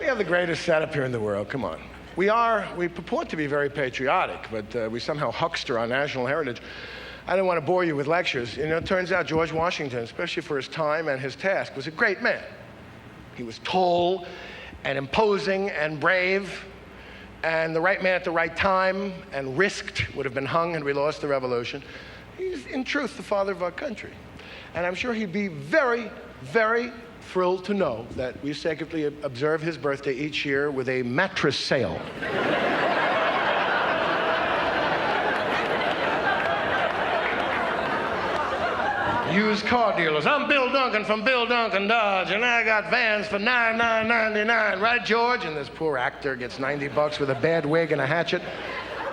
have the greatest setup here in the world. Come on. We purport to be very patriotic, but we somehow huckster our national heritage. I don't want to bore you with lectures. You know, it turns out George Washington, especially for his time and his task, was a great man. He was tall and imposing and brave and the right man at the right time and risked, would have been hung had we lost the revolution. He's, in truth, the father of our country. And I'm sure he'd be very, very thrilled to know that we sacredly observe his birthday each year with a mattress sale. Used car dealers. I'm Bill Duncan from Bill Duncan Dodge, and I got vans for $99.99, right, George? And this poor actor gets $90 with a bad wig and a hatchet.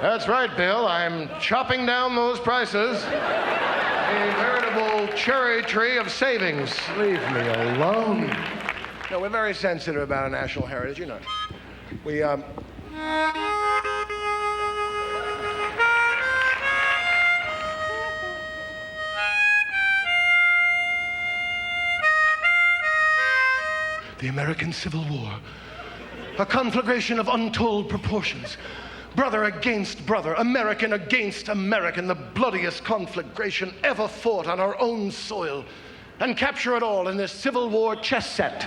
That's right, Bill. I'm chopping down those prices. A veritable cherry tree of savings. Leave me alone. No, we're very sensitive about our national heritage, you know. The American Civil War, a conflagration of untold proportions. Brother against brother, American against American, the bloodiest conflagration ever fought on our own soil. And capture it all in this Civil War chess set.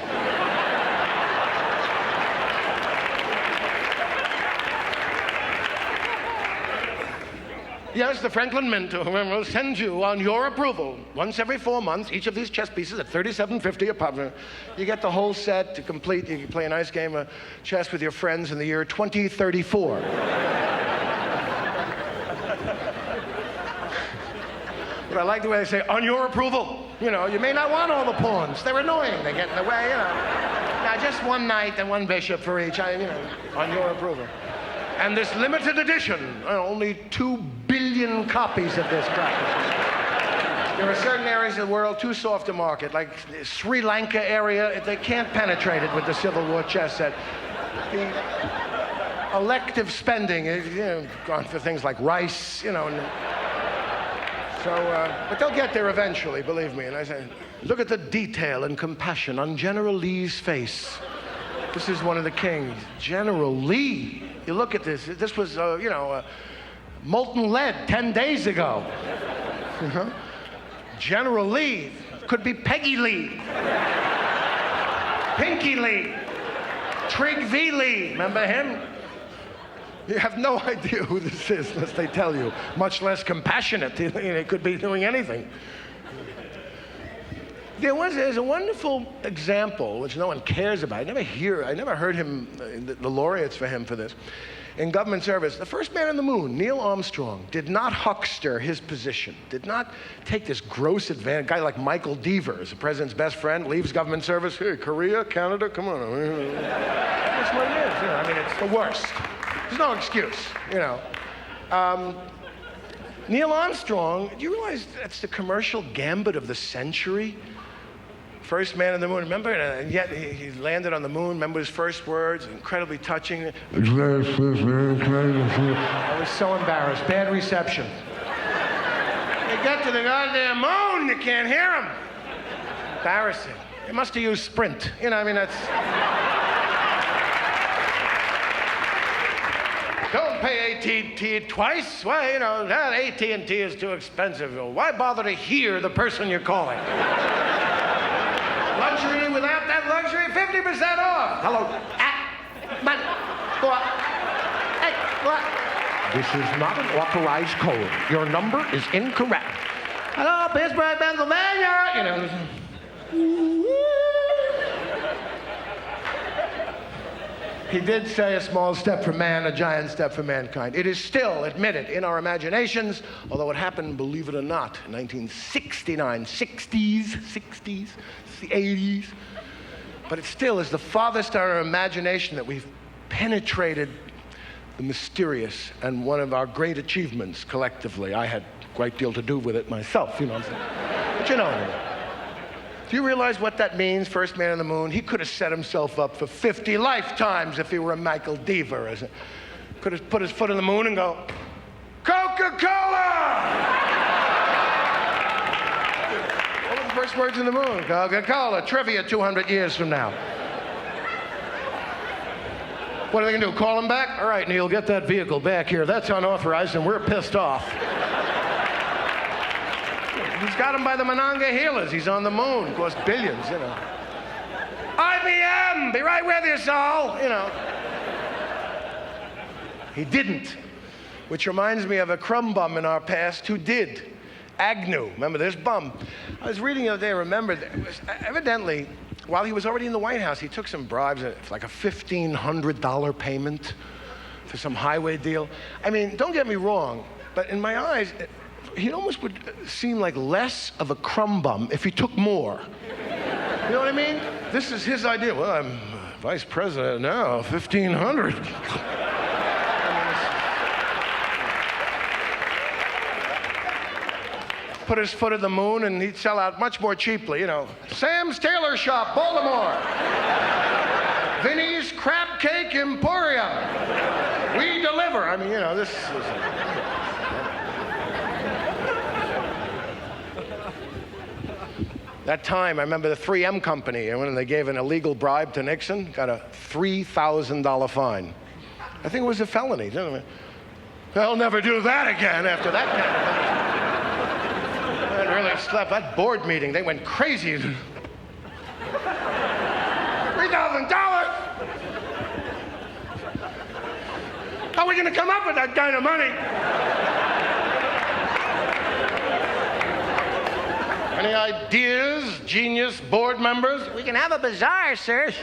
Yes, the Franklin Mint will send you on your approval once every 4 months, each of these chess pieces at $37.50 a pop. You get the whole set to complete. You can play a nice game of chess with your friends in the year 2034. But I like the way they say, on your approval. You know, you may not want all the pawns. They're annoying. They get in the way, you know. Now, just one knight and one bishop for each, on your approval. And this limited edition, only 2 billion copies of this crap. There are certain areas of the world too soft to market, like the Sri Lanka area. They can't penetrate it with the Civil War chess set. The elective spending is, gone for things like rice, but they'll get there eventually, believe me. And I say, look at the detail and compassion on General Lee's face. This is one of the kings. General Lee. You look at this. This was, molten lead 10 days ago. General Lee. Could be Peggy Lee. Pinky Lee. Trig V. Lee. Remember him? You have no idea who this is unless they tell you. Much less compassionate. He could be doing anything. There's a wonderful example, which no one cares about. I never heard him, the laureates for him for this. In government service, the first man on the moon, Neil Armstrong, did not huckster his position, did not take this gross advantage. A guy like Michael Deaver is the president's best friend, leaves government service. Hey, Korea, Canada, come on. That's what it is. It's the worst. There's no excuse, Neil Armstrong, do you realize that's the commercial gambit of the century? First man on the moon, remember? And yet he landed on the moon. Remember his first words? Incredibly touching. I was so embarrassed. Bad reception. You get to the goddamn moon, you can't hear him. Embarrassing. They must have used Sprint. That's... Don't pay AT&T twice. Why, that AT&T is too expensive. Why bother to hear the person you're calling? Luxury without that luxury, 50% off. Hello. Hey, what? This is not an authorized code. Your number is incorrect. Hello, Pittsburgh, Pennsylvania. He did say a small step for man, a giant step for mankind. It is still admitted in our imaginations, although it happened, believe it or not, in 1969, 60s, the 80s. But it still is the farthest in our imagination that we've penetrated the mysterious and one of our great achievements collectively. I had a great deal to do with it myself, But do you realize what that means, first man on the moon? He could have set himself up for 50 lifetimes if he were a Michael Deaver. Could have put his foot on the moon and go, Coca-Cola! What were the first words on the moon? Coca-Cola. Trivia 200 years from now. What are they gonna do, call him back? All right, Neil, get that vehicle back here. That's unauthorized and we're pissed off. He's got him by the Monongahela's. He's on the moon. Cost billions, you know. IBM, be right with you, Saul, you know. He didn't, which reminds me of a crumb bum in our past who did. Agnew, remember this bum? I was reading the other day, I remembered, it was evidently, while he was already in the White House, he took some bribes, like a $1,500 payment for some highway deal. I mean, don't get me wrong, but in my eyes, he almost would seem like less of a crumb bum if he took more. You know what I mean? This is his idea. Well, I'm vice president now, 1,500. Put his foot in the moon and he'd sell out much more cheaply, you know. Sam's Tailor Shop, Baltimore. Vinny's Crab Cake Emporium. We deliver. I mean, you know, this is... That time, I remember the 3M company, and when they gave an illegal bribe to Nixon, got a $3,000 fine. I think it was a felony, didn't it? They'll never do that again after that kind of thing. That really slept. That board meeting, they went crazy. $3,000! How are we going to come up with that kind of money? Any ideas, genius board members? We can have a bazaar, sir.